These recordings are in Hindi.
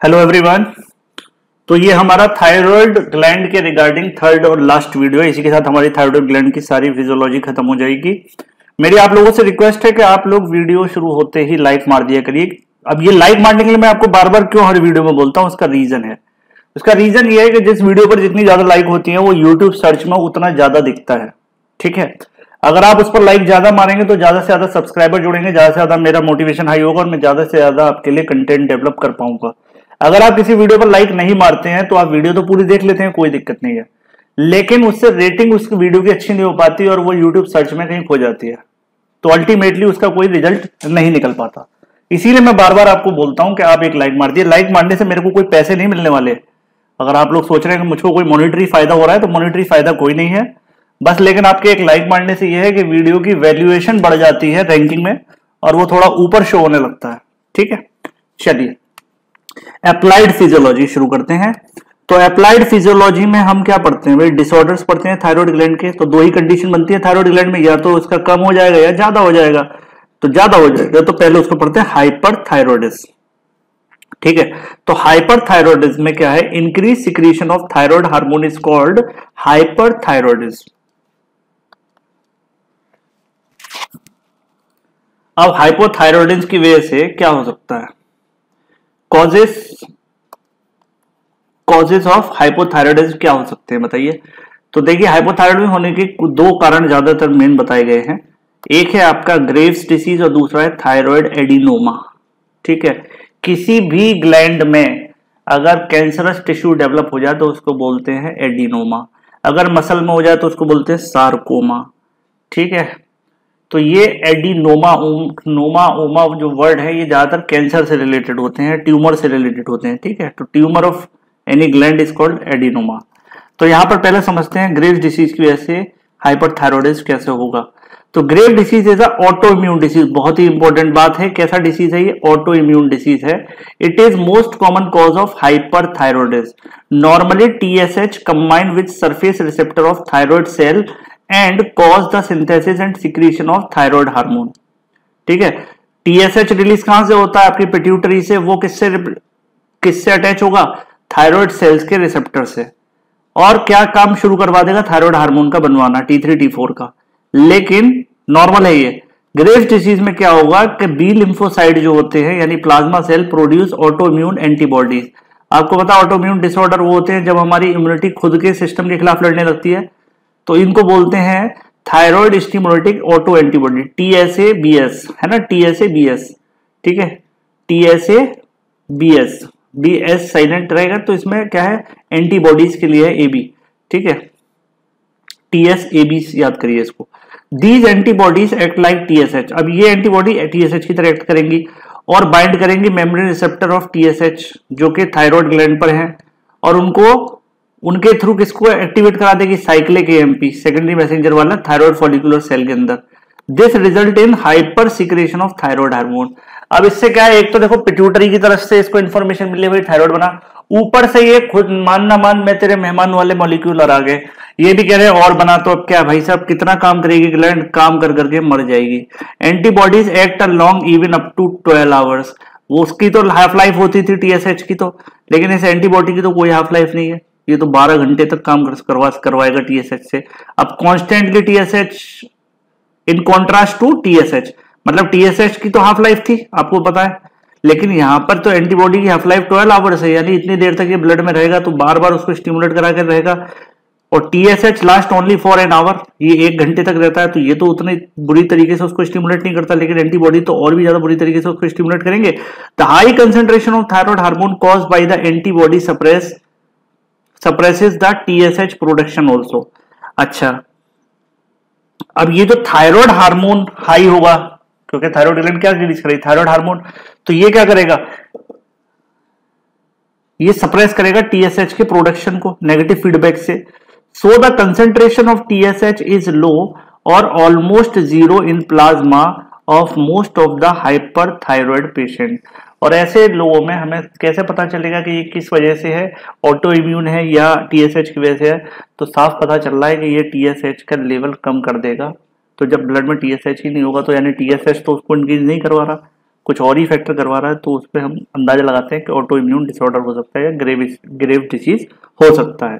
Hello everyone. तो ये हमारा थायराइड ग्लैंड के रिगार्डिंग थर्ड और लास्ट वीडियो है। इसी के साथ हमारी थायराइड ग्लैंड की सारी फिजियोलॉजी खत्म हो जाएगी। मेरी आप लोगों से रिक्वेस्ट है कि आप लोग वीडियो शुरू होते ही लाइक मार दिया करिए। अब ये लाइक मारने के लिए मैं आपको बार बार क्यों हर वीडियो में बोलता हूँ, उसका रीजन है। उसका रीजन ये है कि जिस वीडियो पर जितनी ज्यादा लाइक होती है वो यूट्यूब सर्च में उतना ज्यादा दिखता है। ठीक है, अगर आप उस पर लाइक ज्यादा मारेंगे तो ज्यादा से ज्यादा सब्सक्राइबर जुड़ेंगे, ज्यादा से ज्यादा मेरा मोटिवेशन हाई होगा और मैं ज्यादा से ज्यादा आपके लिए कंटेंट डेवलप कर पाऊंगा। अगर आप किसी वीडियो पर लाइक नहीं मारते हैं तो आप वीडियो तो पूरी देख लेते हैं, कोई दिक्कत नहीं है, लेकिन उससे रेटिंग उस वीडियो की अच्छी नहीं हो पाती और वो यूट्यूब सर्च में कहीं खो जाती है, तो अल्टीमेटली उसका कोई रिजल्ट नहीं निकल पाता। इसीलिए मैं बार बार आपको बोलता हूं कि आप एक लाइक मार दिए। लाइक मारने से मेरे को कोई पैसे नहीं मिलने वाले। अगर आप लोग सोच रहे हैं कि मुझको कोई मॉनिटरी फायदा हो रहा है तो मॉनिटरी फायदा कोई नहीं है बस, लेकिन आपके एक लाइक मारने से यह है कि वीडियो की वैल्यूएशन बढ़ जाती है रैंकिंग में और वो थोड़ा ऊपर शो होने लगता है। ठीक है, चलिए अप्लाइड फिजियोलॉजी शुरू करते हैं। तो अप्लाइड फिजियोलॉजी में हम क्या पढ़ते हैं भाई? डिसऑर्डर्स पढ़ते हैं थायराइड ग्लैंड के। तो दो ही कंडीशन बनती है थायराइड ग्लैंड में, या तो उसका कम हो जाएगा या ज्यादा हो जाएगा। तो ज्यादा हो जाएगा तो पहले उसको पढ़ते हैं हाइपरथायरॉयडिज्म। ठीक है, तो हाइपरथायरॉयडिज्म में क्या है? Increase secretion of thyroid hormone is called hyperthyroidism. अब हाइपोथायरॉयडिज्म की वजह से क्या हो सकता है? कॉजेस ऑफ हाइपोथायरॉयडिज्म क्या हो सकते हैं बताइए। तो देखिए, हाइपोथायरॉयडिज्म होने के दो कारण ज्यादातर मेन बताए गए हैं। एक है आपका ग्रेव्स डिसीज और दूसरा है थायराइड एडिनोमा। ठीक है, किसी भी ग्लैंड में अगर कैंसरस टिश्यू डेवलप हो जाए तो उसको बोलते हैं एडिनोमा। अगर मसल में हो जाए तो उसको बोलते हैं सार्कोमा। ठीक है, तो ये एडिनोमा ओमा जो वर्ड है ये ज्यादातर कैंसर से रिलेटेड होते हैं, ट्यूमर से रिलेटेड होते हैं। ठीक है, तो tumour of any gland is called adenoma. तो यहां पर पहले समझते हैं ग्रेव्स डिसीज की वजह से हाइपरथायरॉयडिज्म कैसे होगा। तो grave disease is auto immune disease. बहुत ही इंपॉर्टेंट बात है, कैसा डिसीज है ये? ऑटो इम्यून डिसीज है। It is most common cause of hyperthyroidism. Normally TSH combined with surface receptor of thyroid cell and cause the synthesis and secretion of thyroid hormone. ठीक है, टीएसएच रिलीज कहां से होता है? आपकी पिट्यूटरी से। वो किससे अटैच होगा? थायराइड सेल्स के रिसेप्टर से। और क्या काम शुरू करवा देगा? थायराइड हार्मोन का बनवाना, T3 T4 का। लेकिन नॉर्मल है ये। ग्रेव्स डिसीज में क्या होगा कि बी लिम्फोसाइट जो होते हैं यानी plasma cell produce auto immune antibodies. आपको पता ऑटो इम्यून डिसऑर्डर वो होते हैं जब हमारी इम्यूनिटी खुद के सिस्टम के खिलाफ लड़ने लगती है, तो इनको बोलते हैं thyroid stimulating auto antibody, TSABS है ना, TSABS। ठीक है, TSABS, BS साइलेंट रहेगा तो इसमें क्या है? एंटीबॉडीज के लिए है AB। ठीक है, TSAB याद करिए इसको। These antibodies act like TSH। अब ये एंटीबॉडी TSH की तरह एक्ट करेंगी और बाइंड करेंगी मेम्ब्रेन रिसेप्टर ऑफ TSH जो कि थायराइड ग्लैंड पर है, और उनके थ्रू किसको एक्टिवेट करा देगी? साइक्लिक AMP, सेकेंडरी मैसेंजर वाला थायराइड फॉलिकुलर सेल के अंदर। This result in hyper secretion of thyroid hormone. अब इससे क्या है? एक तो देखो पिट्यूटरी की तरफ से इसको इन्फॉर्मेशन मिली भाई थायराइड बना, ऊपर से ये खुद मान ना मान मैं तेरे मेहमान वाले मॉलिक्यूलर आ गए, ये भी कह रहे हैं और बना। तो अब क्या भाई साहब, कितना काम करेगी ग्लैंड? काम कर करके मर जाएगी। Antibodies act along even up to 12 hours. वो उसकी तो हाफ लाइफ होती थी TSH की तो, लेकिन इस एंटीबॉडी की तो कोई हाफ लाइफ नहीं है, ये तो 12 घंटे तक काम करवाएगा TSH से। अब constantly TSH in contrast to TSH, मतलब TSH की तो हाफ लाइफ थी आपको पता है, लेकिन यहां पर तो एंटीबॉडी की हाफ लाइफ 12 आवर्स है, यानी इतनी देर तक ये ब्लड में रहेगा तो बार बार उसको स्टिमुलेट करा कर रहेगा। और TSH last only for an hour, ये 1 घंटे तक रहता है, तो ये तो उतनी बुरी तरीके से उसको स्टिमुलेट नहीं करता, लेकिन एंटीबॉडी तो और भी ज्यादा बुरी तरीके से उसको स्टिमुलेट करेंगे। The high concentration of thyroid hormone caused by the antibody suppresses the TSH production also. अच्छा, अब ये जो थायराइड हार्मोन हाई होगा, क्योंकि थायराइड ग्लैंड क्या रिलीज करेगी? Thyroid hormone. तो ये क्या करेगा? ये सप्रेस करेगा TSH के प्रोडक्शन को नेगेटिव फीडबैक से। So the concentration of TSH is low और almost zero in plasma of most of the hyperthyroid patient. और ऐसे लोगों में हमें कैसे पता चलेगा कि ये किस वजह से है? ऑटो इम्यून है या TSH की वजह से है? तो साफ पता चल रहा है कि ये TSH का लेवल कम कर देगा। तो जब ब्लड में TSH ही नहीं होगा तो यानी TSH तो उसको इंक्रीज नहीं करवा रहा, कुछ और ही फैक्टर करवा रहा है, तो उस पर हम अंदाजा लगाते हैं कि ऑटो इम्यून डिसऑर्डर हो सकता है या ग्रेव डिसीज हो सकता है।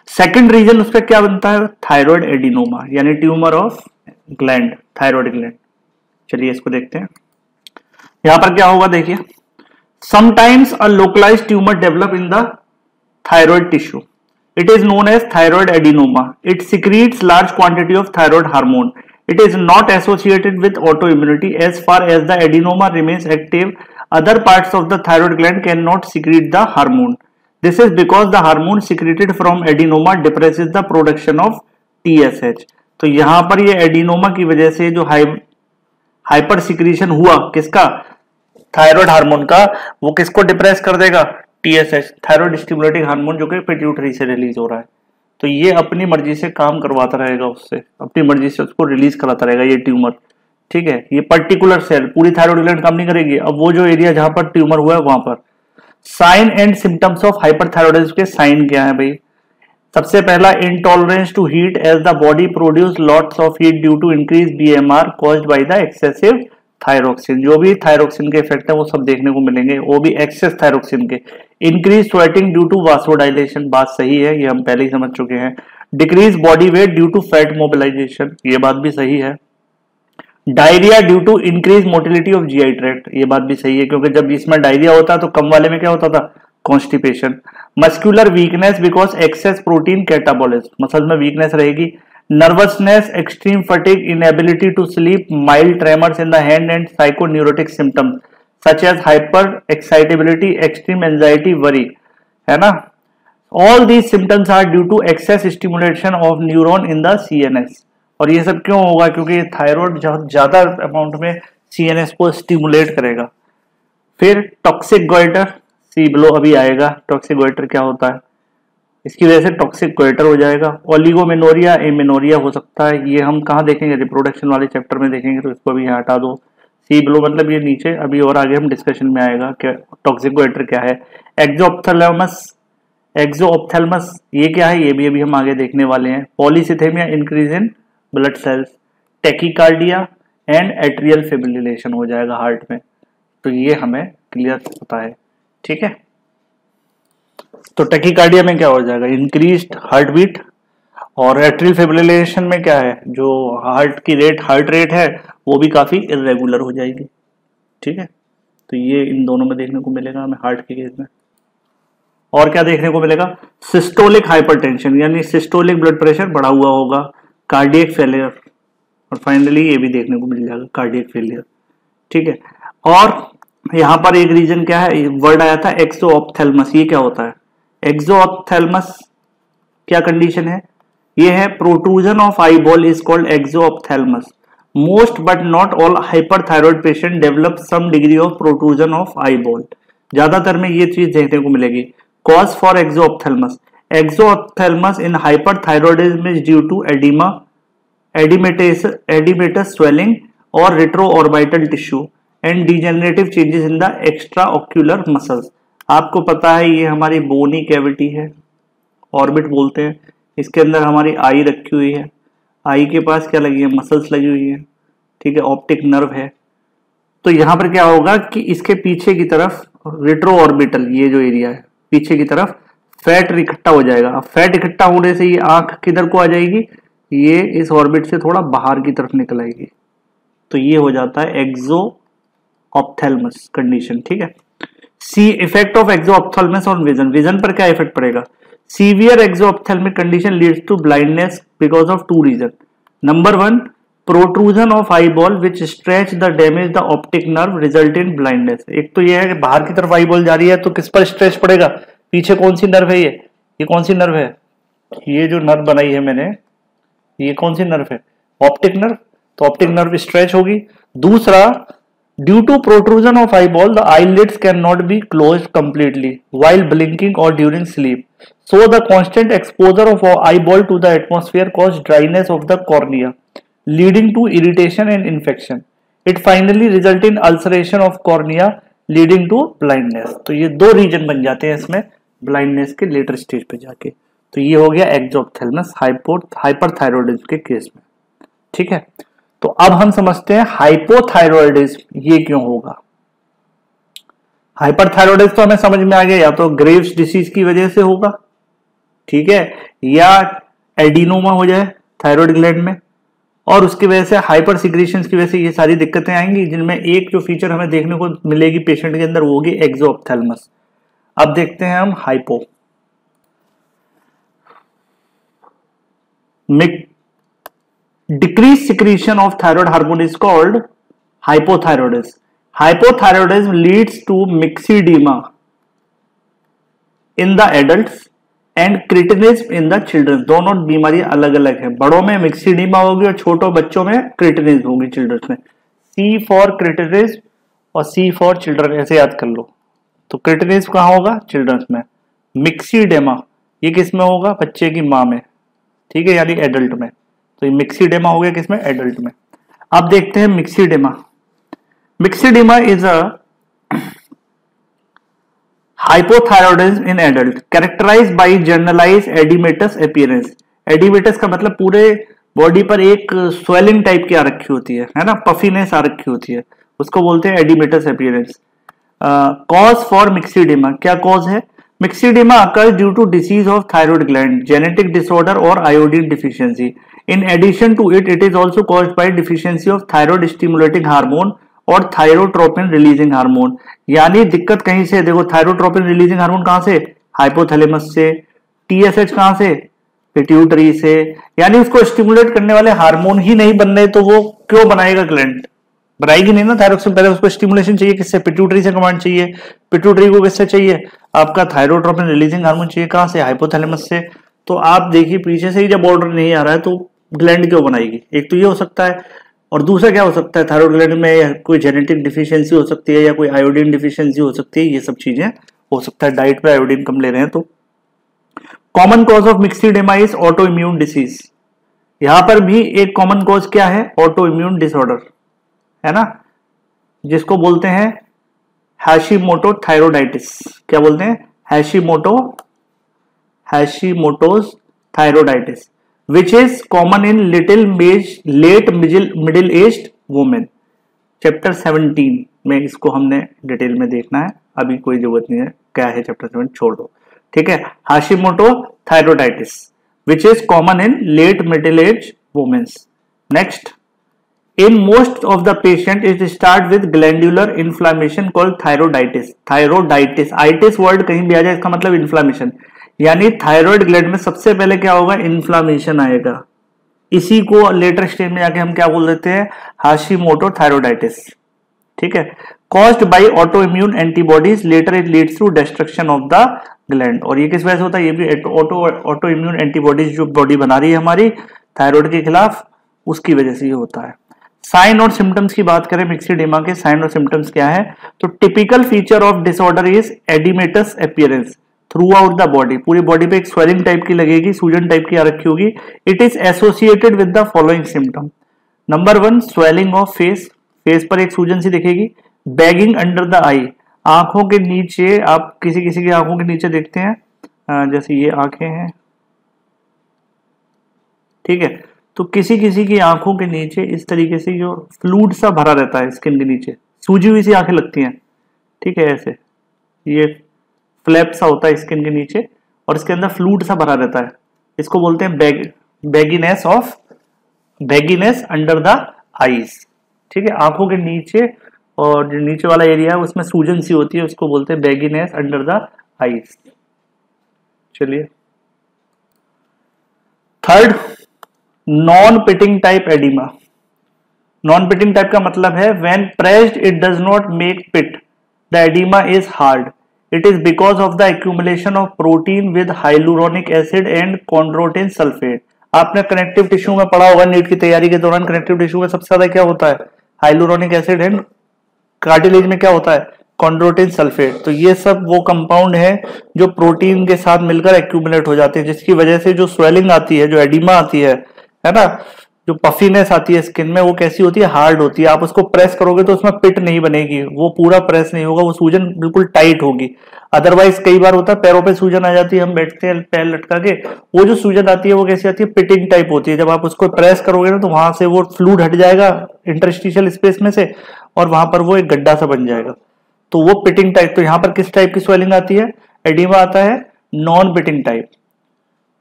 सेकंड रीजन उस पर क्या बनता है, थायराइड एडिनोमा यानी tumour of gland, thyroid gland. चलिए इसको देखते हैं। यहां पर क्या होगा देखिए, sometimes a localised tumour develop in the thyroid tissue, it is known as thyroid adenoma. It secretes large quantity of thyroid hormone. It is not associated with autoimmunity as far as the adenoma remains active. Other parts of the thyroid gland cannot secrete the hormone. This is because the hormone secreted from adenoma depresses the production of TSH. तो यहाँ पर ये एडिनोमा की वजह से जो हाइपर सिक्रीशन हुआ किसका, थायराइड हार्मोन का, वो किसको डिप्रेस कर देगा, TSH, थायराइड स्टिमुलेटिंग हार्मोन, जो कि पिट्यूटरी से रिलीज हो रहा है। तो ये अपनी मर्जी से काम करवाता रहेगा उससे, अपनी मर्जी से उसको रिलीज कराता रहेगा ये ट्यूमर, ठीक है। ये पर्टिकुलर सेल, पूरी थायराइड ग्लैंड काम नहीं करेगी। अब वो जो एरिया जहां पर ट्यूमर हुआ है वहां पर sign and symptoms of hyperthyroidism के साइन क्या है भाई। सबसे पहला, intolerance to heat as the body produce lots of heat due to increase BMR caused by the excessive thyroxine. जो भी थायरोक्सिन के इफेक्ट है वो सब देखने को मिलेंगे, वो भी एक्सेस थायरोक्सिन के। इंक्रीज स्वेटिंग ड्यू टू वासोडाइलेशन, बात सही है, ये हम पहले ही समझ चुके हैं। Decrease body weight due to fat mobilisation, ये बात भी सही है। Diarrhoea due to increase motility of GI tract, ये बात भी सही है, क्योंकि जब इसमें डायरिया होता है तो कम वाले में क्या होता था, constipation. Muscular weakness because access protein catabolism, muscle में वीकनेस रहेगी। Nervousness, extreme fatigue, inability to sleep, mild tremors in the hand and psychoneurotic symptoms such as hyper excitability, extreme anxiety, worry, है ना। All these symptoms are due to excess stimulation of neuron in the CNS। और ये सब क्यों होगा, क्योंकि थायराइड ज्यादा अमाउंट में CNS को स्टिमुलेट करेगा। फिर टॉक्सिक गोइटर, सी बिलो अभी आएगा, टॉक्सिक गोइटर क्या होता है, इसकी वजह से टॉक्सिक गोइटर हो जाएगा। ओलिगोमेनोरिया, एमेनोरिया हो सकता है, ये हम कहाँ देखेंगे, रिप्रोडक्शन वाले चैप्टर में देखेंगे, तो इसको भी यहाँ हटा दो। सी बिलो मतलब ये नीचे, अभी और आगे हम डिस्कशन में आएगा कि टॉक्सिक गोइटर क्या है। एक्सोऑप्थेलमस ये क्या है, ये भी अभी हम आगे देखने वाले हैं। Polycythaemia, increase in blood cells. Tachycardia and atrial fibrillation हो जाएगा हार्ट में। तो ये हमें क्लियर पता है, ठीक है। तो टेकिकार्डिया में क्या हो जाएगा, इंक्रीज्ड हार्ट बीट। और एट्रियल फिब्रिलेशन में क्या है, जो हार्ट रेट है वो भी काफी इरेगुलर हो जाएगी, ठीक है। तो ये इन दोनों में देखने को मिलेगा हमें हार्ट के केस में। और क्या देखने को मिलेगा, सिस्टोलिक हाइपरटेंशन यानी सिस्टोलिक ब्लड प्रेशर बढ़ा हुआ होगा। कार्डियक फेलियर, और फाइनली ये भी देखने को मिल जाएगा कार्डियक फेलियर, ठीक है। और यहाँ पर एक रीजन क्या है, वर्ड आया था एक्सोऑप्थेलमस, ये क्या होता है, एक्सोऑप्थेलमस क्या कंडीशन है, ये है protrusion of eyeball is called exophthalmos. Most but not all hyperthyroid patient develop some degree of protrusion of eyeball, ज्यादातर में ये चीज देखने को मिलेगी। Cause for exophthalmos, exophthalmos in hyperthyroidism is due to oedema, oedematous swelling और retroorbital tissue and degenerative changes in the extra ocular muscles. आपको पता है ये हमारी बोनी कैविटी है, ऑर्बिट बोलते हैं, इसके अंदर हमारी आई रखी हुई है, आई के पास क्या लगी है, मसल्स लगी हुई है, ठीक है, ऑप्टिक नर्व है। तो यहाँ पर क्या होगा कि इसके पीछे की तरफ रेट्रो ऑर्बिटल, ये जो एरिया है पीछे की तरफ फैट इकट्ठा हो जाएगा। अब फैट इकट्ठा होने से ये आंख किधर को आ जाएगी, ये इस ऑर्बिट से थोड़ा बाहर की तरफ निकल आएगी। तो ये हो जाता है एक्सोऑप्थेलमस कंडीशन, ठीक है। See effect of exophthalmos on vision, vision पर क्या इफेक्ट पड़ेगा। Severe exophthalmic condition leads to blindness because of two reason. Number 1, protrusion of eyeball which stretch the damage the optic nerve result in blindness. एक तो ये है कि बाहर की तरफ आई बॉल जा रही है तो किस पर स्ट्रेच पड़ेगा, पीछे कौन सी नर्व है, ये कौन सी नर्व है, ये जो नर्व बनाई है मैंने, ये कौन सी नर्व है, ऑप्टिक नर्व, तो ऑप्टिक नर्व स्ट्रेच होगी। दूसरा, due to protrusion of eyeball the eyelids can not be closed completely while blinking और during sleep, so the constant exposure of eyeball to the atmosphere cause dryness of the cornea leading to irritation and infection. It finally result in ulceration of cornea leading to blindness. तो ये दो रीजन बन जाते हैं इसमें ब्लाइंडनेस के लेटर स्टेज पे जाके। तो ये हो गया एक्सोऑप्थेलमस हाइपरथायरॉयडिज्म के केस में, ठीक है। तो अब हम समझते हैं हाइपोथायरॉयडिज्म ये क्यों होगा। हाइपरथायरॉयडिज्म तो हमें समझ में आ गया, या तो ग्रेव्स डिसीज की वजह से होगा, ठीक है, या एडिनोमा हो जाए थायराइड ग्लैंड में, और उसकी वजह से हाइपर सिक्रीशन की वजह से ये सारी दिक्कतें आएंगी, जिनमें एक जो फीचर हमें देखने को मिलेगी पेशेंट के अंदर वो होगी एक्सोऑप्थेल्मस। अब देखते हैं हम hypo. Decrease secretion of thyroid hormone is called hypothyroidism. Hypothyroidism leads to myxoedema in the adults and cretinism in the children. दोनों बीमारी अलग अलग है, बड़ों में मिक्सीडीमा होगी और छोटों बच्चों में क्रिटिनिज्म होगी चिल्ड्रन में। सी फॉर क्रिटिनिज्म और सी फॉर चिल्ड्रन ऐसे याद कर लो। तो क्रिटिनिज्म कहाँ होगा? चिल्ड्रन में। मिक्सीडेमा ये किस में होगा? बच्चे की माँ में, ठीक है, यानी एडल्ट में। तो ये मिक्सीडेमा हो गया किसमें? एडल्ट में। अब देखते हैं myxoedema. Myxoedema is a hypothyroidism in adult characterised by generalised oedematous appearance. Oedematous का मतलब पूरे बॉडी पर एक स्वेलिंग टाइप की आ रखी होती है ना, पफीनेस आ रखी होती है, उसको बोलते हैं oedematous appearance. Cause for myxoedema, क्या कॉज है? Myxoedema occurs due to disease of thyroid gland, genetic disorder और iodine deficiency. In addition to it is also caused by deficiency of thyroid stimulating hormone और थायरोट्रोपिन रिलीजिंग हार्मोन। यानी दिक्कत कहीं से, देखो थायरोट्रोपिन रिलीजिंग हार्मोन कहां से? हाइपोथैलेमस से। टीएसएच कहां से? पिट्यूटरी से। यानी उसको स्टिमुलेट करने वाले हार्मोन ही नहीं बन रहे तो वो क्यों बनाएगा ग्लैंड? बनाएगी नहीं ना थायराइड से, पहले उसको स्टिमुलेशन चाहिए, किससे? पिट्यूटरी से कमांड चाहिए। पिट्यूटरी को किससे चाहिए? आपका थायरोट्रोपिन रिलीजिंग हार्मोन चाहिए, कहां से? हाइपोथैलेमस से। तो आप देखिए पीछे से ही जब ऑर्डर नहीं आ रहा है तो ग्लैंड क्यों बनाएगी? एक तो ये हो सकता है, और दूसरा क्या हो सकता है? थायराइड ग्लैंड में कोई जेनेटिक डिफिशियंसी हो सकती है या कोई आयोडीन डिफिशियंसी हो सकती है, ये सब चीजें हो सकता है, डाइट में आयोडीन कम ले रहे हैं तो। Common cause of myxoedema is auto immune disease. यहां पर भी एक कॉमन कॉज क्या है? ऑटो इम्यून डिसऑर्डर, है ना, जिसको बोलते हैं हैशिमोटो थायरोडाइटिस। क्या बोलते हैं? Hashimoto's thyroiditis, which is common in late middle aged women। Chapter 17 में इसको हमने डिटेल में देखना है, अभी कोई जरूरत नहीं है, क्या है चैप्टर 7 छोड़ दो, ठीक है। Hashimoto thyroiditis which is common in late middle aged women। Next, in most of the patient it start with glandular inflammation called thyroiditis। itis word कहीं भी आ जाए इसका मतलब इन्फ्लामेशन, यानी थायराइड ग्लैंड में सबसे पहले क्या होगा? इन्फ्लामेशन आएगा। इसी को लेटर स्टेज में जाके हम क्या बोल देते हैं? हाशिमोटो थायरोडाइटिस, ठीक है। Caused by auto immune antibodies, later it leads to destruction of the gland. और ये किस वजह से होता है? ये भी ऑटो इम्यून एंटीबॉडीज जो बॉडी बना रही है हमारी थायराइड के खिलाफ, उसकी वजह से ये होता है। साइन और सिम्टम्स की बात करें मिक्सीडेमा के, साइन और सिम्टम्स क्या है? तो typical feature of disorder is oedematous appearance throughout the body. पूरी बॉडी पे एक स्वेलिंग टाइप की लगेगी, सूजन टाइप की आ रखी होगी। It is associated with the following symptom. Number 1, swelling of face, face पर एक सूजन सी दिखेगी। बैगिंग अंडर द आई, आंखों के नीचे, आप किसी किसी की आंखों के नीचे देखते हैं, जैसे ये आंखें हैं, ठीक है, तो किसी किसी की आंखों के नीचे इस तरीके से जो फ्लूइड सा भरा रहता है स्किन के नीचे, सूजी हुई सी आंखें लगती हैं, ठीक है, ऐसे ये फ्लैप सा होता है स्किन के नीचे और इसके अंदर फ्लूइड सा भरा रहता है, इसको बोलते हैं बैगिनेस अंडर द आईज, ठीक है, आंखों के नीचे और जो नीचे वाला एरिया है उसमें सूजन सी होती है, उसको बोलते हैं बैगिनेस अंडर द आईज। चलिए, third, non pitting type oedema. Non pitting type का मतलब है when pressed it does not make pit, the oedema is hard, it is because of the accumulation of protein with hyaluronic acid and chondroitin sulphate. आपने कनेक्टिव टिश्यू में पढ़ा होगा नीट की तैयारी के दौरान, कनेक्टिव टिश्यू में सबसे ज्यादा क्या होता है? हाइलुरोनिक एसिड एंड कार्टिलेज में क्या होता है? Chondroitin sulphate. तो ये सब वो कंपाउंड है जो प्रोटीन के साथ मिलकर एक्यूमुलेट हो जाते हैं, जिसकी वजह से जो स्वेलिंग आती है, जो एडिमा आती है ना, जो पफीनेस आती है स्किन में, वो कैसी होती है? हार्ड होती है। आप उसको प्रेस करोगे तो उसमें पिट नहीं बनेगी, वो पूरा प्रेस नहीं होगा, वो सूजन बिल्कुल टाइट होगी। अदरवाइज कई बार होता है पैरों पे सूजन आ जाती है, हम बैठते हैं पैर लटका के, वो जो सूजन आती है वो कैसी आती है? पिटिंग टाइप होती है। जब आप उसको प्रेस करोगे ना तो वहां से वो फ्लूइड हट जाएगा इंटरस्टिशियल स्पेस में से और वहां पर वो एक गड्ढा सा बन जाएगा। तो वो पिटिंग टाइप, तो यहाँ पर किस टाइप की स्वेलिंग आती है, एडिमा आता है non pitting type,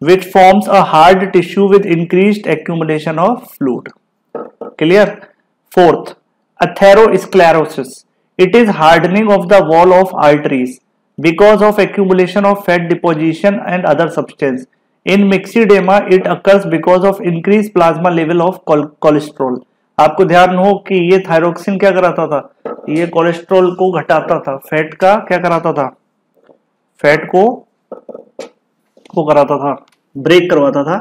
which forms a hard tissue with increased accumulation of fluid. Clear? Fourth, atherosclerosis. It is hardening of the wall of arteries because of accumulation of fat deposition and other substance. In myxedema, it occurs because of increased plasma level of cholesterol. आपको ध्यान हो कि ये थायरोक्सिन क्या कराता था, ये कोलेस्ट्रॉल को घटाता था, फैट का क्या कराता था, फैट को कराता था, ब्रेक करवाता था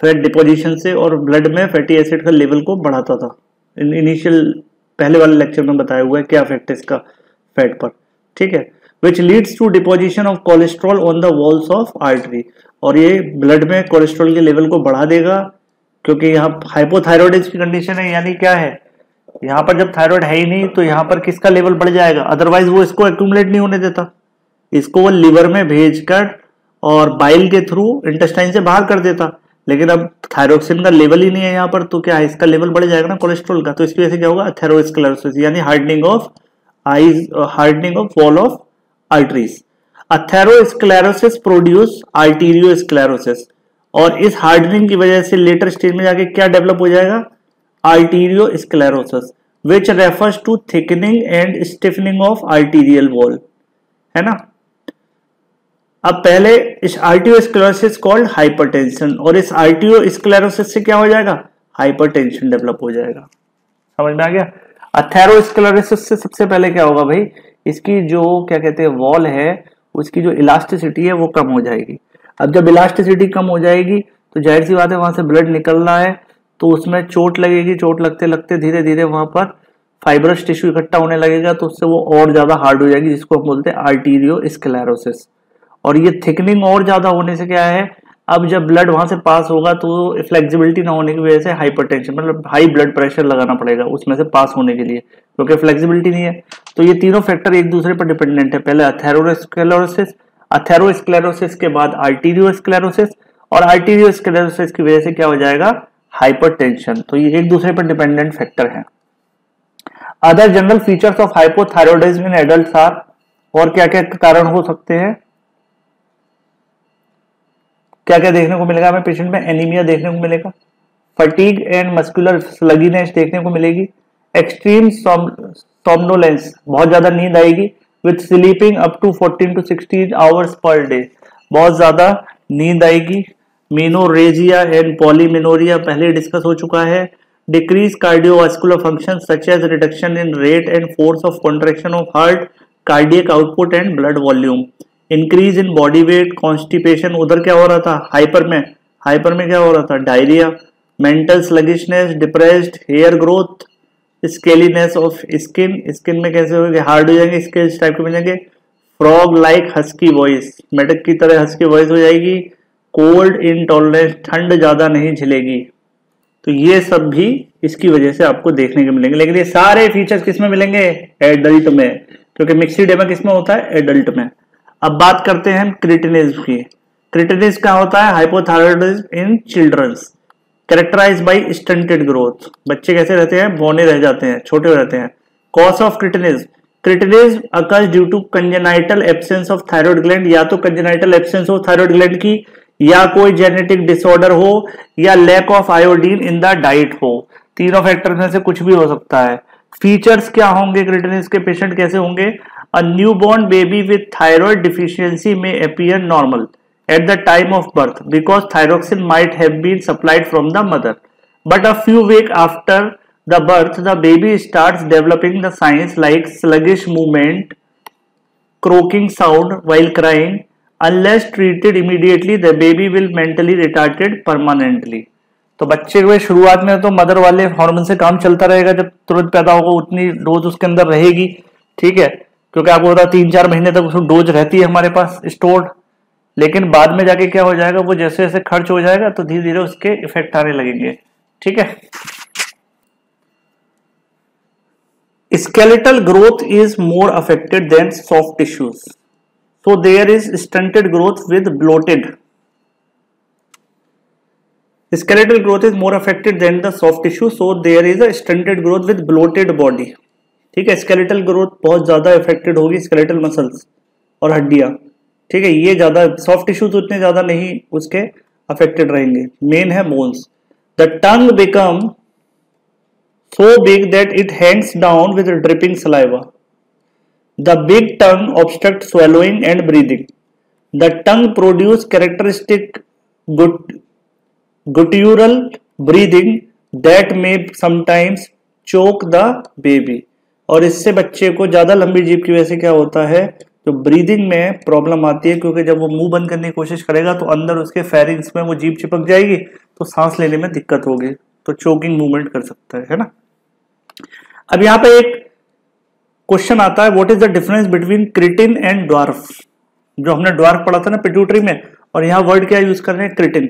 फैट डिपोजिशन से, और ब्लड में फैटी एसिड का लेवल को बढ़ाता था। इनिशियल पहले वाले लेक्चर में बताया हुआ है क्या इफेक्ट है इसका फैट पर, ठीक है। Which leads to deposition of cholesterol on the walls of artery, और ये ब्लड में कोलेस्ट्रॉल के लेवल को बढ़ा देगा, क्योंकि यहाँ हाइपोथायरॉइडिज्म की कंडीशन है, यानी क्या है, यहाँ पर जब थायराइड है ही नहीं तो यहाँ पर किसका लेवल बढ़ जाएगा, अदरवाइज वो इसको एक्यूमुलेट नहीं होने देता, इसको वो लिवर में भेजकर और बाइल के थ्रू इंटेस्टाइन से बाहर कर देता, लेकिन अब थायरोक्सिन का लेवल ही नहीं है यहाँ पर, तो क्या है, इसका लेवल बढ़ जाएगा ना कोलेस्ट्रॉल का, तो इसकी वजह से क्या होगा, अथेरोस्क्लेरोसिस यानी hardening of eyes, hardening of wall of arteries. Atherosclerosis produce arteriosclerosis, और इस हार्डनिंग की वजह से लेटर स्टेज में जाके क्या डेवलप हो जाएगा, arteriosclerosis, which refers to thickening and stiffening of arterial wall, है ना। अब पहले इस आर्टियोस्क्लेरोसिस कॉल्ड हाइपरटेंशन, और इस आर्टियोस्क्लेरोसिस से क्या हो जाएगा, हाइपरटेंशन डेवलप हो जाएगा। समझ में आ गया। अथेरोस्क्लेरोसिस से सबसे पहले क्या होगा भाई, इसकी जो क्या कहते हैं वॉल है, उसकी जो इलास्टिसिटी है वो कम हो जाएगी। अब जब इलास्टिसिटी कम हो जाएगी तो जाहिर सी बात है वहां से ब्लड निकल रहा है, तो उसमें चोट लगेगी, चोट लगते लगते धीरे धीरे वहां पर फाइब्रस टिश्यू इकट्ठा होने लगेगा, तो उससे वो और ज्यादा हार्ड हो जाएगी, जिसको हम बोलते हैं आर्टीरियोस्क्लेरोसिस। और ये थिकनिंग और ज्यादा होने से क्या है, अब जब ब्लड वहां से पास होगा तो फ्लेक्सिबिलिटी ना होने की वजह से हाइपरटेंशन, मतलब हाई ब्लड प्रेशर लगाना पड़ेगा उसमें से पास होने के लिए, क्योंकि फ्लेक्सिबिलिटी नहीं है। तो ये तीनों फैक्टर एक दूसरे पर डिपेंडेंट है, पहले अथेरोस्क्लेरोसिस के बाद आर्टीरियोस्क्लेरोसिस, और आर्टीरियोस्क्लेरोसिस की वजह से क्या हो जाएगा, हाइपरटेंशन। तो ये एक दूसरे पर डिपेंडेंट फैक्टर है। Other general features of hypothyroidism in adults are, और क्या क्या कारण हो सकते हैं, क्या क्या देखने को मिलेगा हमें पेशेंट में, एनीमिया देखने को मिलेगा, फटीग एंड मस्कुलर स्लगीनेस देखने को मिलेगी, एक्सट्रीम सोमनोलेंस, बहुत ज्यादा नींद आएगी, with sleeping up to 14 to 16 hours per day, बहुत ज्यादा नींद आएगी, मीनोरेजिया एंड पॉलीमिनोरिया पहले डिस्कस हो चुका है, decrease cardiovascular function such as reduction in rate and force of contraction of heart, cardiac output and blood volume, increase in body weight, constipation, उधर क्या हो रहा था हाइपर में क्या हो रहा था, diarrhoea, mental sluggishness, depressed, hair growth, scaliness of skin में कैसे होंगे, हार्ड हो जाएंगे, स्केल्स टाइप के बन जाएंगे, फ्रॉग लाइक हस्की वॉइस, मेढक की तरह हस्की वॉइस हो जाएगी, कोल्ड इनटॉलरेंस, ठंड ज्यादा नहीं झेलेगी। तो ये सब भी इसकी वजह से आपको देखने को मिलेंगे, लेकिन ये सारे फीचर्स किसमें मिलेंगे, एडल्ट में, क्योंकि मिक्सिडेमा किसमें होता है, एडल्ट में। अब बात करते हैं क्रिटिनिज्म की। क्रिटिनिज्म क्या होता है, hypothyroidism in childrens, characterise by stunted growth, बच्चे कैसे रहते हैं, बौने रह जाते हैं, छोटे हो जाते हैं। Cause of cretinism occurs due to congenital absence of thyroid gland, या तो कंजेनाइटल एब्सेंस हो थायराइड ग्लैंड की, या कोई जेनेटिक डिसऑर्डर हो, या lack of iodine in the diet हो, तीनों फैक्टर में से कुछ भी हो सकता है। फीचर्स क्या होंगे क्रिटिनिज्म के, पेशेंट कैसे होंगे, a newborn baby with thyroid deficiency may appear normal at the time of birth because thyroxine might have been supplied from the mother, but a few weeks after the birth the baby starts developing the signs like sluggish movement, croaking sound while crying. Unless treated immediately the baby will mentally retarded permanently. तो बच्चे के शुरुआत में तो मदर वाले हार्मोन से काम चलता रहेगा, जब तुरंत पैदा होगा उतनी डोज उसके अंदर रहेगी, ठीक है, क्योंकि आपको पता 3-4 महीने तक उसको डोज रहती है हमारे पास स्टोर्ड, लेकिन बाद में जाके क्या हो जाएगा, वो जैसे जैसे खर्च हो जाएगा तो धीरे धीरे उसके इफेक्ट आने लगेंगे, ठीक है। Skeletal growth is more affected than soft tissues, so there is stunted growth with bloated, skeletal growth is more affected than the soft tissue, so there is a stunted growth with bloated body, ठीक है। स्केलेटल ग्रोथ बहुत ज्यादा इफेक्टेड होगी, स्केलेटल मसल्स और हड्डियां, ठीक है, ये ज्यादा, सॉफ्ट टिश्यू तो इतने ज्यादा नहीं उसके अफेक्टेड रहेंगे। मेन है bones. The tongue become so big that it hangs down with dripping saliva. The big tongue obstructs swallowing and breathing. The tongue produces characteristic guttural breathing that may sometimes choke the baby. और इससे बच्चे को ज्यादा लंबी जीभ की वजह से क्या होता है, तो ब्रीदिंग में प्रॉब्लम आती है, क्योंकि जब वो मुंह बंद करने की कोशिश करेगा तो अंदर उसके फेरिंग्स में वो जीभ चिपक जाएगी, तो सांस लेने में दिक्कत होगी, तो चोकिंग मूवमेंट कर सकता है ना। अब यहां पे एक क्वेश्चन आता है, what is the difference between creatine and dwarf. जो हमने ड्वार्फ पढ़ा था ना पिट्यूटरी में, और यहाँ वर्ड क्या यूज कर रहे हैं, क्रिटिन,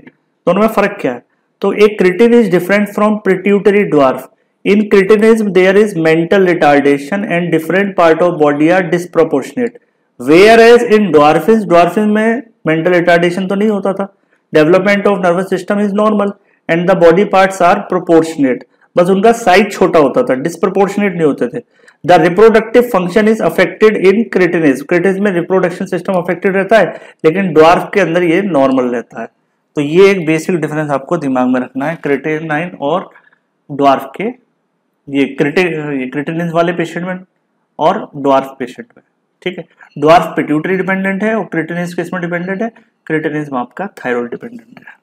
दोनों में फर्क क्या है। तो एक cretin is different from pituitary dwarf. In cretinism there is mental retardation and different part of body are disproportionate, whereas in dwarfism में मेंटल रिटार्डेशन तो नहीं होता था, development of nervous system is normal and the body parts are proportionate, बस उनका साइज छोटा होता था, डिस्प्रोपोर्शनेट नहीं होते थे। The reproductive function is affected in cretinism, cretinism में रिप्रोडक्शन सिस्टम अफेक्टेड रहता है, लेकिन ड्वार्फ के अंदर ये नॉर्मल रहता है। तो ये एक बेसिक डिफरेंस आपको दिमाग में रखना है क्रिटिनाइन और ड्वार्फ के, ये क्रिटिनिज्म वाले पेशेंट में और ड्वार्फ पेशेंट में, ठीक है। ड्वार्फ पिट्यूटरी डिपेंडेंट है और क्रिटिनिज्म किसमें डिपेंडेंट है, क्रिटिनिज्म आपका थायराइड डिपेंडेंट है,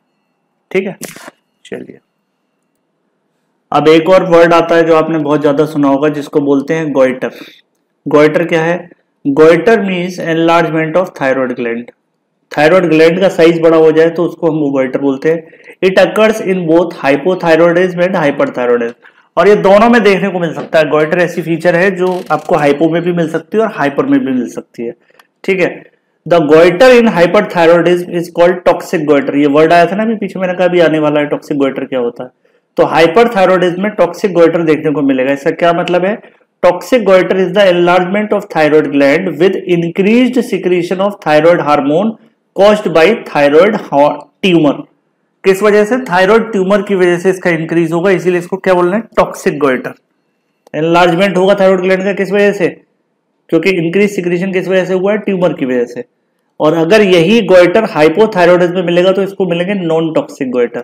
ठीक है। चलिए अब एक और वर्ड आता है जो आपने बहुत ज्यादा सुना होगा, जिसको बोलते हैं गोइटर। गोइटर क्या है, goitre means enlargement of thyroid gland. Thyroid gland का साइज बड़ा हो जाए तो उसको हम गोइटर बोलते हैं। It occurs in both hypothyroidism and hyperthyroidism, और ये दोनों में देखने को मिल सकता है। गोइटर ऐसी फीचर है जो आपको हाइपो में भी मिल सकती है और हाइपर में भी मिल सकती है, ठीक है। The goitre in hyperthyroidism is called toxic goitre. ये वर्ड आया था ना अभी पीछे, मैंने कहा भी आने वाला है, टॉक्सिक गोइटर क्या होता है। तो हाइपरथायरॉयडिज्म में टॉक्सिक गोइटर देखने को मिलेगा। इसका क्या मतलब है, toxic goitre is the enlargement of thyroid gland with increased secretion of thyroid hormone caused by thyroid tumour. किस वजह से, थायराइड ट्यूमर की वजह से इसका इंक्रीज होगा, इसीलिए इसको क्या बोल रहे हैं, टॉक्सिक गोइटर। एनलार्जमेंट होगा थायराइड ग्लैंड का किस वजह से, क्योंकि इंक्रीज सिक्रीशन किस वजह से हुआ है, ट्यूमर की वजह से। और अगर यही गोइटर हाइपोथायरॉयडिज्म में मिलेगा तो इसको मिलेंगे non toxic goitre.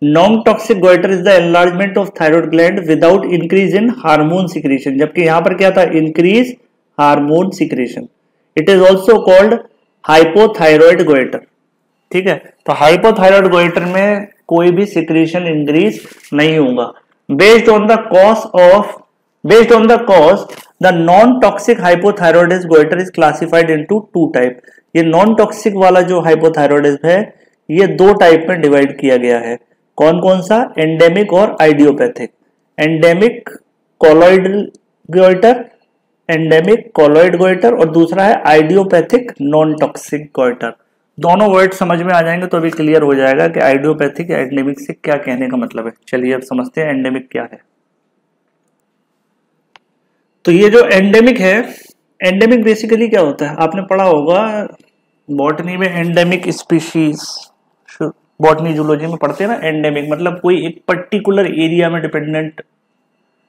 Non-toxic goiter is the enlargement of thyroid gland without increase in hormone secretion, जबकि यहां पर क्या था, increase hormone secretion. It is also called hypothyroid goiter, ठीक है। तो hypothyroid goiter में कोई भी secretion increase नहीं होगा। Based on the cause, the non-toxic hypothyroidism goiter is classified into two type. ये non-toxic वाला जो hypothyroidism है, ये दो टाइप में डिवाइड किया गया है। कौन कौन सा, एंडेमिक और idiopathic. Endemic colloid goitre, endemic colloid goitre, और दूसरा है आइडियोपैथिक नॉन टॉक्सिक गोइटर। दोनों वर्ड समझ में आ जाएंगे तो अभी क्लियर हो जाएगा कि आइडियोपैथिक या एंडेमिक से क्या कहने का मतलब है। चलिए अब समझते हैं एंडेमिक क्या है। तो ये जो एंडेमिक है, एंडेमिक बेसिकली क्या होता है, आपने पढ़ा होगा बॉटनी में, एंडेमिक स्पीशीज, बॉटनी जूलॉजी में पढ़ते हैं ना। एंडेमिक मतलब कोई एक पर्टिकुलर एरिया में डिपेंडेंट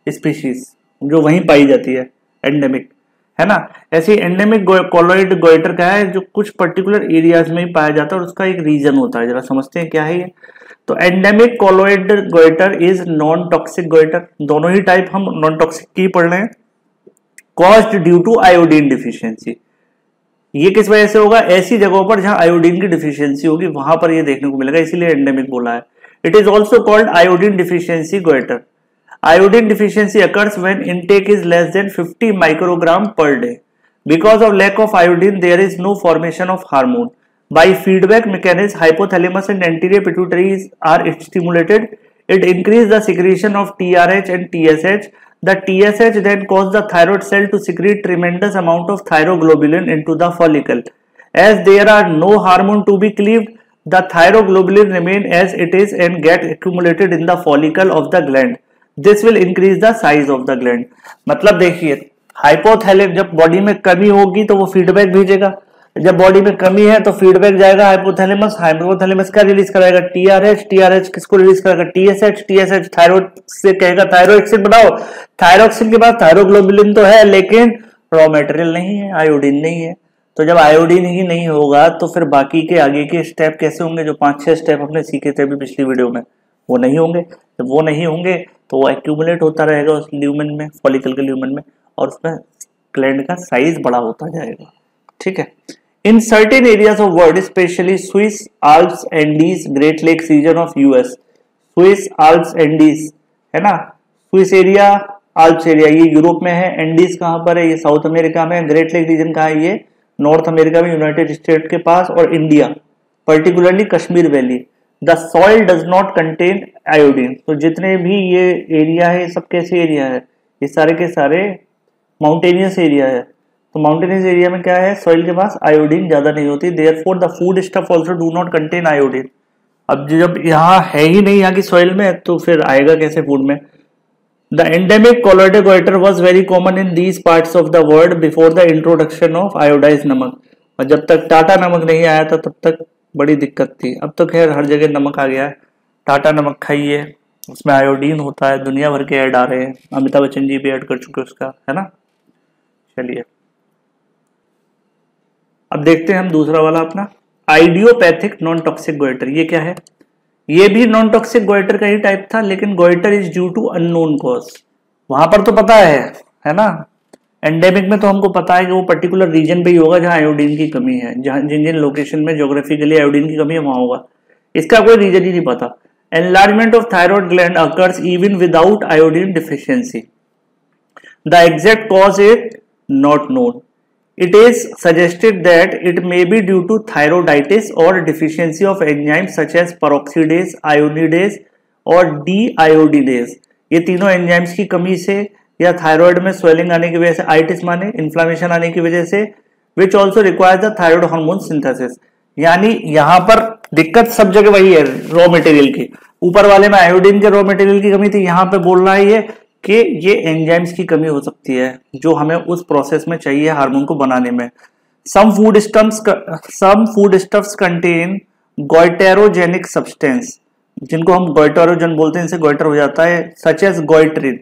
स्पीशीज जो वहीं पाई जाती है, एंडेमिक है ना। ऐसे एंडेमिक कॉलॉइड गोइटर का है जो कुछ पर्टिकुलर एरियाज में ही पाया जाता है और उसका एक रीजन होता है। जरा समझते हैं क्या है ये। तो endemic colloid goitre is non toxic goitre, दोनों ही टाइप हम नॉन टॉक्सिक की पढ़ रहे हैं। Caused due to iodine deficiency, ये किस वजह से होगा, ऐसी जगहों पर जहां आयोडीन की डिफिशियंसी होगी वहां पर ये देखने को मिलेगा, इसीलिए एंडेमिक बोला है। It is also called iodine deficiency goitre. Iodine deficiency occurs when intake is less than 50 microgram per day. Because of lack of iodine there is no formation of hormone. By feedback mechanism hypothalamus and anterior pituitary are stimulated. It increase the secretion of TRH and TSH. The TSH then cause the thyroid cell to secrete tremendous amount of thyroglobulin into the follicle. As there are no hormone to be cleaved, the thyroglobulin remain as it is and get accumulated in the follicle of the gland. This will increase the size of the gland. मतलब देखिए, हाइपोथैलेमस जब बॉडी में कमी होगी तो वो फीडबैक भेजेगा, जब बॉडी में कमी है तो फीडबैक जाएगा हाइपोथैलेमस, हाइपोथैलेमस क्या रिलीज कराएगा, टीआरएच, टीआरएच किसको रिलीज करेगा, टीएसएच, टीएसएच थायराइड से कहेगा थायरोक्सिन बनाओ, थायरोक्सिन के बाद थायरोग्लोबुलिन तो है लेकिन रॉ मटेरियल नहीं है, आयोडीन नहीं है। तो जब आयोडीन ही नहीं होगा तो फिर बाकी के आगे के स्टेप कैसे होंगे, जो 5-6 स्टेप हमने सीखे थे अभी पिछली वीडियो में, वो नहीं होंगे। जब वो नहीं होंगे तो वो एक्यूमुलेट होता रहेगा उस ल्यूमेन में, फॉलिकल के ल्यूमेन में, और उसमें ग्लैंड का साइज बड़ा होता जाएगा। ठीक है। In certain areas of world specially Swiss, Alps, Andes, Great Lakes region of US, Swiss, Alps, Andes है ना, स्विस एरिया, आल्प्स एरिया ये यूरोप में है, एंडीज कहां पर है, ये साउथ अमेरिका में, ग्रेट लेक रीजन कहां है, ये नॉर्थ अमेरिका में, यूनाइटेड स्टेट के पास, और India particularly Kashmir valley. The soil does not contain iodine. तो जितने भी ये एरिया है सब कैसे एरिया है, ये सारे के सारे माउंटेनियस एरिया है। तो माउंटेनियस एरिया में क्या है, सॉइल के पास आयोडीन ज्यादा नहीं होती, therefore the food stuff also do not contain iodine. अब जब यहाँ है ही नहीं यहाँ की सॉइल में तो फिर आएगा कैसे फूड में। The endemic colloidal goitre was very common in these parts of the world before the introduction of iodise नमक। और जब तक टाटा नमक नहीं आया था तब तक बड़ी दिक्कत थी। अब तो खैर हर जगह नमक आ गया है, टाटा नमक खाइए, उसमें आयोडीन होता है, दुनिया भर के ऐड आ रहे हैं, अमिताभ बच्चन जी भी ऐड कर चुके उसका, है ना। चलिए अब देखते हैं हम दूसरा वाला अपना आइडियोपैथिक नॉन टॉक्सिक गोइटर। ये क्या है, ये भी नॉन टॉक्सिक गोइटर का ही टाइप था, लेकिन goitre is due to unknown cause. वहां पर तो पता है ना। एंडेमिक में तो हमको पता है कि वो पर्टिकुलर रीजन पे ही होगा जहां आयोडीन की कमी है, जहां जिन जिन लोकेशन में ज्योग्राफिकली आयोडीन की कमी है वहां होगा, इसका कोई रीजन ही नहीं पता। Enlargement of thyroid gland occurs even without iodine deficiency, the exact cause is not known. It is suggested that it may be due to thyroiditis or deficiency of enzymes such as peroxidase, iodidase और deiodinase। ये तीनों एंजाइम्स की कमी से या थायराइड में स्वेलिंग आने की वजह से, आइटिस माने इन्फ्लामेशन आने की वजह से, which also requires the thyroid hormone synthesis। यानी यहाँ पर दिक्कत सब जगह वही है रॉ मटेरियल की। ऊपर वाले में आयोडीन के रॉ मटेरियल की कमी थी, यहाँ पे बोल रहा है ये कि ये एंजाइम्स की कमी हो सकती है जो हमें उस प्रोसेस में चाहिए हार्मोन को बनाने में। Some foodstuffs contain goitrogenic substance, जिनको हम गोइटेरोजन बोलते हैं, इनसे गोइटर हो जाता है, सच एज गोइट्रिन।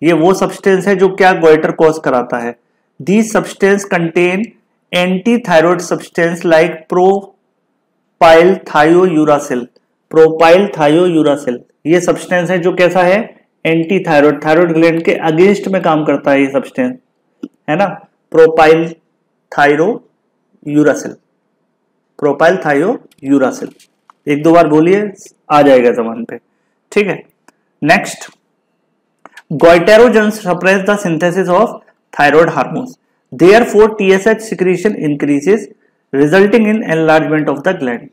ये वो सब्सटेंस है जो क्या गोइटर कॉज कराता है। These substance contain anti thyroid substance like propyl thiouracil. Propyl thiouracil ये सब्सटेंस है जो कैसा है, एंटी थायराइड, थायराइड ग्लैंड के अगेंस्ट में काम करता है ये सब्सटेंस, है ना। प्रोपाइल थायोयूरासिल, प्रोपाइल थायोयूरासिल, एक दो बार बोलिए आ जाएगा जबान पे। ठीक है। Next, goitrogens suppress the synthesis of thyroid hormones, therefore TSH secretion increases resulting in enlargement of the gland.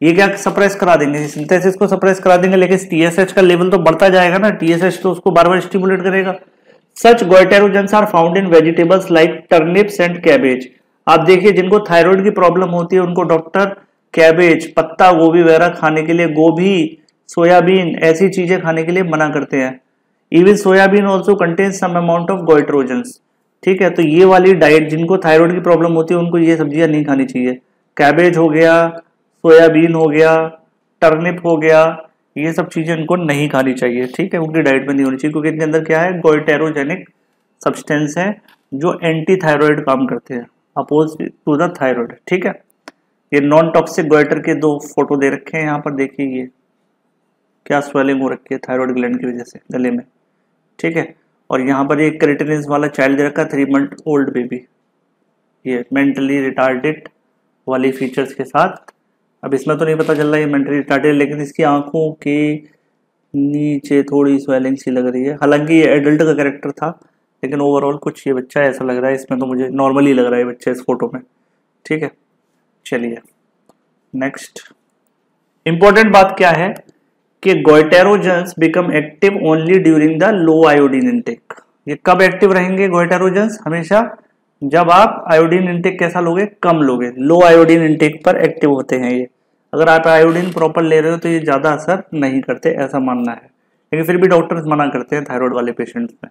ये क्या सप्रेस करा देंगे, सिंथेसिस को सप्रेस करा देंगे, लेकिन टीएसएच का लेवल तो बढ़ता जाएगा ना, टीएसएच तो उसको बार बार स्टिमुलेट करेगा। Such goitrogens are found in vegetables like turnips and cabbage. आप देखिए जिनको थायराइड की प्रॉब्लम होती है उनको डॉक्टर कैबेज, पत्ता गोभी वगैरह खाने के लिए, गोभी, सोयाबीन ऐसी चीजें खाने के लिए मना करते हैं। Even soybean also contains some amount of goitrogens. ठीक है। तो ये वाली डाइट, जिनको थायराइड की प्रॉब्लम होती है उनको ये सब्जियां नहीं खानी चाहिए। कैबेज हो गया, सोयाबीन हो गया, टर्निप हो गया, ये सब चीजें इनको नहीं खानी चाहिए। ठीक है, उनकी डाइट में नहीं होनी चाहिए, क्योंकि इनके अंदर क्या है, गोइटेरोजेनिक सब्सटेंस है जो एंटी थायराइड काम करते हैं, अपोज टू द थायराइड। ठीक है। ये नॉन टॉक्सिक गोइटर के दो फोटो दे रखे हैं यहाँ पर, देखिए ये क्या स्वेलिंग हो रखी है थायराइड ग्लैंड की वजह से गले में। ठीक है। और यहाँ पर एक क्रेटिनिस वाला चाइल्ड दे रखा है, 3 मंथ ओल्ड बेबी, ये मेंटली रिटार्डेड वाली फीचर्स के साथ। अब इसमें तो नहीं पता चल रहा है ये मेंटली रिटार्डेड, लेकिन इसकी आंखों के नीचे थोड़ी स्वेलिंग सी लग रही है। हालांकि ये एडल्ट का कैरेक्टर था, लेकिन ओवरऑल कुछ ये बच्चा ऐसा लग रहा है, इसमें तो मुझे नॉर्मली लग रहा है बच्चा इस फोटो में। ठीक है। चलिए नेक्स्ट, इंपॉर्टेंट बात क्या है कि goitrogens become active only during the low iodine intake. ये कब एक्टिव रहेंगे गोइटेरोजेंस, हमेशा जब आप आयोडीन इंटेक कैसा लोगे, कम लोगे, लो आयोडीन इंटेक पर एक्टिव होते हैं ये। अगर आप आयोडीन प्रॉपर ले रहे हो तो ये ज्यादा असर नहीं करते, ऐसा मानना है। लेकिन फिर भी डॉक्टर्स मना करते हैं थायराइड वाले पेशेंट्स में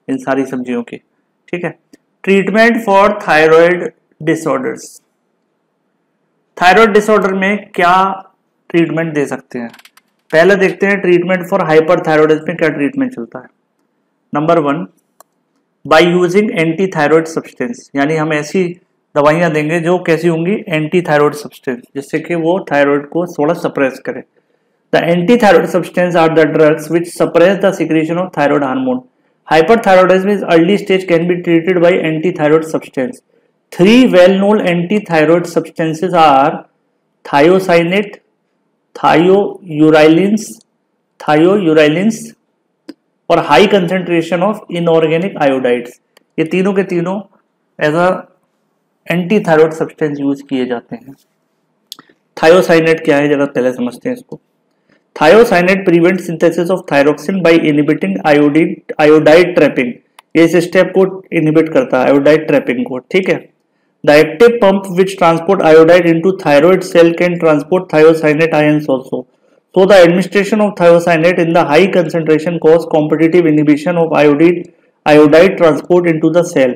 इन सारी सब्जियों की। ठीक है। Treatment for thyroid disorders. Thyroid disorder में क्या ट्रीटमेंट दे सकते हैं? पहले देखते हैं ट्रीटमेंट फॉर हाइपरथायरॉयडिज्म में क्या ट्रीटमेंट चलता है। Number 1, bye using anti thyroid substance, यानी हम ऐसी दवाइयां देंगे जो कैसी होंगी, एंटी थायराइड सब्सटेंस, जिससे कि वो थायराइड को थोड़ा सप्रेस करे। The anti thyroid substance are the drugs which suppress the secretion of thyroid hormone. Hyperthyroidism is early stage can be treated by anti thyroid substance. 3 well known anti thyroid substances are thiocyanate, thiouracils और high concentration of inorganic iodides. ये तीनों के तीनों as a anti thyroid substance use किए जाते हैं। थायोसाइनेट क्या है जरा पहले समझते हैं इसको। Thiocyanate prevent synthesis of thyroxine by inhibiting iodide trapping. ये इस स्टेप को इनहिबिट करता है, आयोडाइड ट्रैपिंग को, ठीक है। The active pump which transport iodide into thyroid cell can transport thiocyanate ions also. So the administration of thiocyanate in the high concentration cause competitive inhibition of iodide transport into the cell.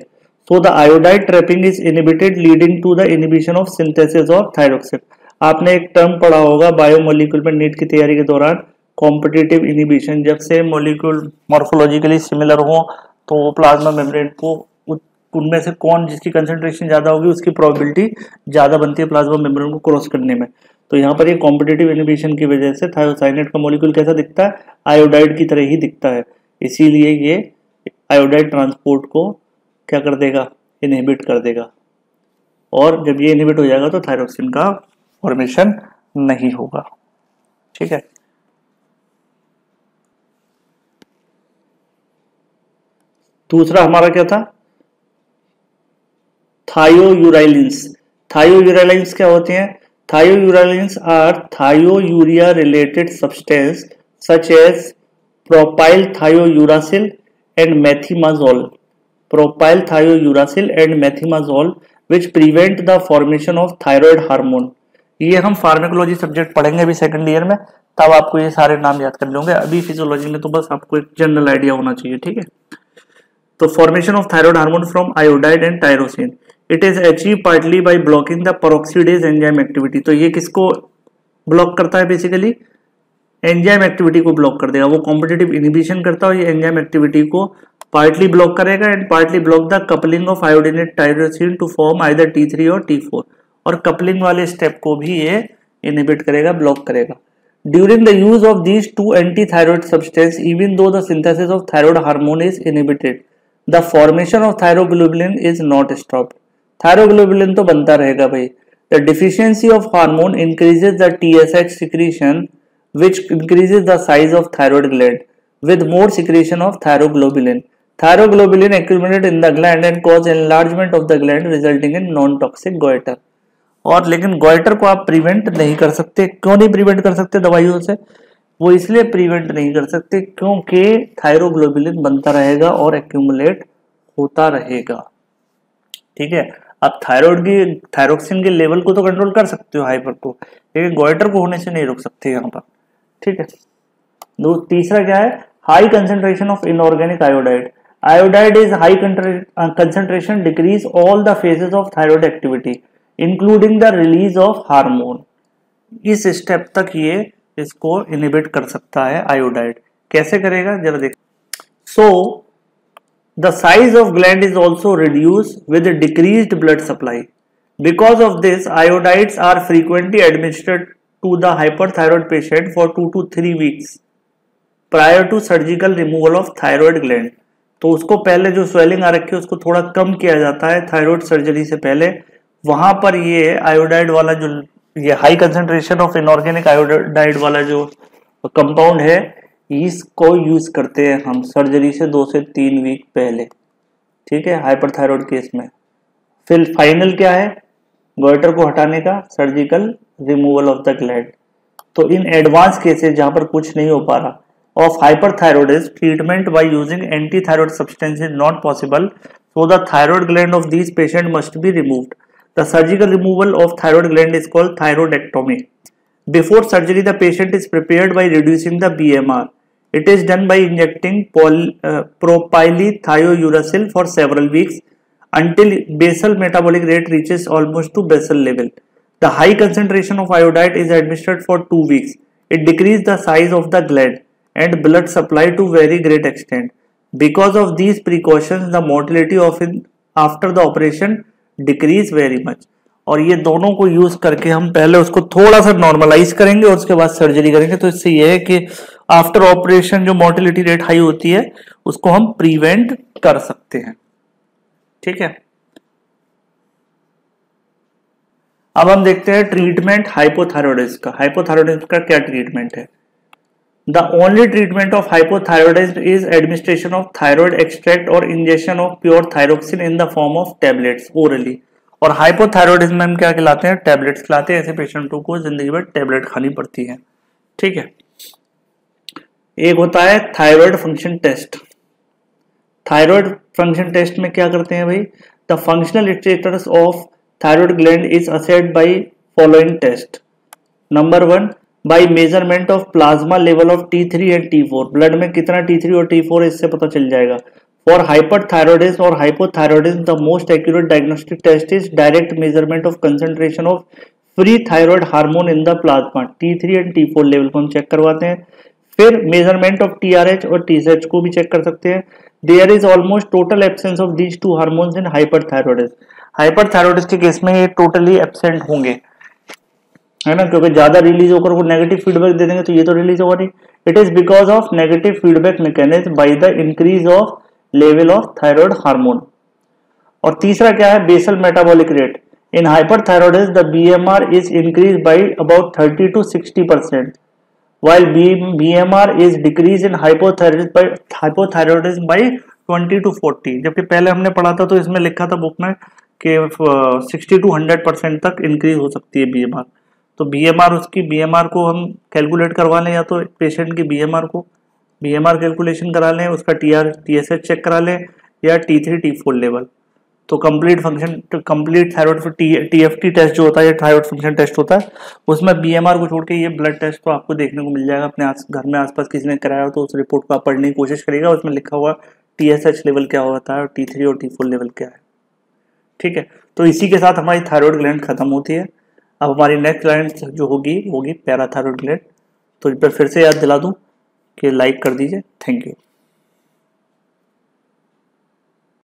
So the iodide trapping is inhibited, leading to the inhibition of synthesis of thyroxine. आपने एक टर्म पढ़ा होगा बायोमोलिक्यूल में नीट की तैयारी के दौरान, कॉम्पिटिटिव इनहिबिशन। जब से मोलिक्यूल मॉर्फोलॉजिकली सिमिलर हो तो वो प्लाज्मा मेम्ब्रेन को उनमें से कौन जिसकी कंसंट्रेशन ज्यादा होगी उसकी प्रोबेबिलिटी ज्यादा बनती है प्लाज्मा मेम्ब्रेन को क्रॉस करने में। तो यहाँ पर ये कॉम्पिटिटिव इनहिबिशन की वजह से थायोसाइनेट का मॉलिक्यूल कैसा दिखता है, आयोडाइड की तरह ही दिखता है। इसीलिए ये आयोडाइड ट्रांसपोर्ट को क्या कर देगा, इनहिबिट कर देगा। और जब ये इनहिबिट हो जाएगा तो थायरोक्सिन का फॉर्मेशन नहीं होगा, ठीक है। दूसरा हमारा क्या था, थायोयूराइलिन्स। थायोयूराइलिन्स क्या होते हैं? Thiouracils are thiourea related substance such as propyl thiouracil and methimazole. Propyl thiouracil and methimazole which prevent the formation of thyroid hormone. ये हम फार्मेकोलॉजी सब्जेक्ट पढ़ेंगे अभी सेकंड ईयर में, तब आपको ये सारे नाम याद कर लोगे। अभी फिजियोलॉजी में तो बस आपको एक जनरल आइडिया होना चाहिए, ठीक है। तो formation of thyroid hormone from iodide and tyrosine, it is achieve partly by blocking the peroxidase enzyme activity. तो ये किसको ब्लॉक करता है? बेसिकली एंजाइम एक्टिविटी को ब्लॉक कर देगा। वो कॉम्पिटिटिव इनहिबिशन करता है, ये एंजाइम एक्टिविटी को पार्टली ब्लॉक करेगा and partly block the coupling of iodinate tyrosine to form either T3 और T4। और कपलिंग वाले स्टेप को भी ये इनहिबिट करेगा, ब्लॉक करेगा। During the use of these to anti thyroid substance, even though the synthesis of thyroid hormone is inhibited, the formation of thyroglobulin is not stopped. Thyroglobulin तो बनता रहेगा भाई। The deficiency of hormone increases the TSH secretion which increases the size of thyroid gland with more secretion of thyroglobulin. Thyroglobulin accumulate in the gland and cause enlargement of the gland resulting in non-toxic goiter. और लेकिन गोइटर को आप प्रिवेंट नहीं कर सकते। क्यों नहीं प्रिवेंट कर सकते दवाइयों से? वो इसलिए प्रिवेंट नहीं कर सकते क्योंकि थायरोग्लोबुलिन बनता रहेगा और एक्यूमुलेट होता रहेगा, ठीक है। आप थायरोक्सिन के लेवल को तो कंट्रोल कर सकते हो हाइपर को, लेकिन गोइटर को होने से नहीं रोक सकते यहाँ पर, ठीक है। तीसरा क्या है? High concentration of inorganic iodide. Iodide is high concentration decrease all the phases of thyroid activity including the release of hormone. इस स्टेप तक ये इसको इनहिबिट कर सकता है आयोडाइड। कैसे करेगा जरा देख। सो the size of gland is also reduced with decreased blood supply. Because of this, iodides are frequently administered to the hyperthyroid patient for 2 to 3 weeks prior to surgical removal of thyroid gland. तो उसको पहले जो स्वेलिंग आ रखी है उसको थोड़ा कम किया जाता है थायराइड सर्जरी से पहले। वहां पर ये आयोडाइड वाला जो ये high concentration of inorganic iodide वाला जो कंपाउंड है इसको यूज करते हैं हम सर्जरी से 2 से 3 वीक पहले, ठीक है, हाइपरथायरॉइड केस में। फिर फाइनल क्या है? गोइटर को हटाने का, surgical removal of the gland. तो इन एडवांस केसेस जहां पर कुछ नहीं हो पा रहा of hyperthyroidism, treatment by using anti thyroid substance is not possible, so the thyroid gland of this patient must be removed. The surgical removal of thyroid gland is called thyroidectomy. Before surgery, the patient is prepared by reducing the BMR. It is done by injecting propylthiouracil for several weeks. until basal metabolic rate reaches almost to basal level. The high concentration of iodide is administered for 2 weeks. It decreases the size of the gland and blood supply to very great extent. Because of these precautions, the mortality of after the operation decrease very much. और ये दोनों को यूज करके हम पहले उसको थोड़ा सा नॉर्मलाइज करेंगे और उसके बाद सर्जरी करेंगे। तो इससे ये है कि आफ्टर ऑपरेशन जो मोर्टेलिटी रेट हाई होती है उसको हम प्रिवेंट कर सकते हैं। ठीक है, अब हम देखते हैं ट्रीटमेंट हाइपोथायरॉयडिज्म का। हाइपोथायरॉयडिज्म का क्या ट्रीटमेंट है? The only treatment of hypothyroidism is administration of thyroid extract और injection of pure thyroxine in the form of tablets orally. और हाइपोथायरॉयडिज्म में हम क्या खिलाते हैं? टैबलेट्स खिलाते हैं। ऐसे पेशेंटों को जिंदगी भर टैबलेट खानी पड़ती है। ठीक है, एक होता है thyroid function test. Thyroid function test में क्या करते हैं भाई? The functional status of thyroid gland is assessed by following test. Number 1, by measurement of plasma level of T3 and T4। Blood में कितना T3 और T4 इससे पता चल जाएगा। फॉर हाइपरथायरॉयडिज्म और hypothyroidism the most accurate diagnostic test is direct measurement of concentration of free thyroid hormone in the plasma. T3 and T4 level को हम चेक करवाते हैं। फिर मेजरमेंट ऑफ TRH और TSH को भी चेक कर सकते हैं। There is almost total absence of these two hormones in hyperthyroidism. Hyperthyroidism के केस में ये टोटली एब्सेंट होंगे, है ना, क्योंकि ज्यादा रिलीज होकर वो नेगेटिव फीडबैक दे देंगे तो ये तो रिलीज होगा नहीं। It is because of negative feedback mechanism by the increase of level of thyroid hormone. और तीसरा क्या है? Basal metabolic rate. In hyperthyroidism the BMR is increase by about 30 to 60%, while BMR is decreased in hypothyroidism by 20 to 40। जबकि पहले हमने पढ़ा था तो इसमें लिखा था बुक में कि 60 to 100% तक इंक्रीज हो सकती है BMR। तो BMR उसकी BMR को हम कैलकुलेट करवा लें, या तो पेशेंट की BMR को BMR कैलकुलेशन करा लें, उसका TSH चेक करा लें, या T3 T4 लेवल। तो कंप्लीट थायराइड TFT टेस्ट जो होता है, थायराइड फंक्शन टेस्ट होता है, उसमें BMR को छोड़ के ये ब्लड टेस्ट तो आपको देखने को मिल जाएगा। अपने घर में आसपास किसी ने कराया हो तो उस रिपोर्ट को आप पढ़ने की कोशिश करिएगा, उसमें लिखा हुआ TSH लेवल क्या होता है और T3 और T4 लेवल क्या है। ठीक है, तो इसी के साथ हमारी थायराइड ग्लैंड खत्म होती है। अब हमारी नेक्स्ट ग्लैंड जो होगी पैराथायराइड ग्लैंड। तो इस पर फिर से याद दिला दूं कि लाइक कर दीजिए। Thank you.